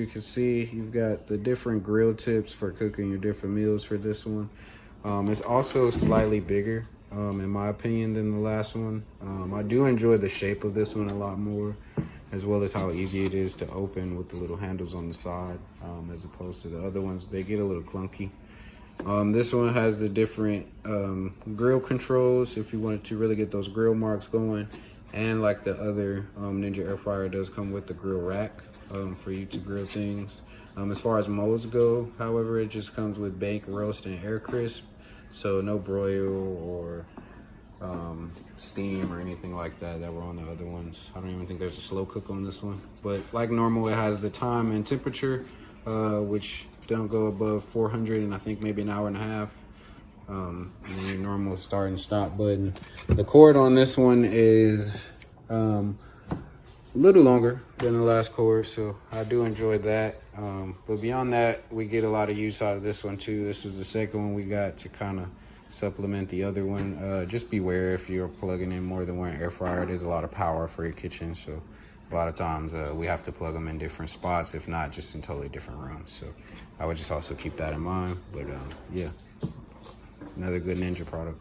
You can see you've got the different grill tips for cooking your different meals for this one. It's also slightly bigger, in my opinion, than the last one. I do enjoy the shape of this one a lot more, as well as how easy it is to open with the little handles on the side, as opposed to the other ones. They get a little clunky. This one has the different grill controls if you wanted to really get those grill marks going. And like the other Ninja air fryer, does come with the grill rack for you to grill things. As far as modes go, however, it just comes with bake, roast, and air crisp. So no broil or steam or anything like that were on the other ones. I don't even think there's a slow cook on this one. But like normal, it has the time and temperature, which don't go above 400 and I think maybe an hour and a half. And then your normal start and stop button. The cord on this one is a little longer than the last cord, so I do enjoy that. But beyond that, we get a lot of use out of this one too. This was the second one we got to kind of supplement the other one. Just beware if you're plugging in more than one air fryer. There's a lot of power for your kitchen, so a lot of times we have to plug them in different spots, if not just in totally different rooms. So I would just also keep that in mind. But yeah, another good Ninja product.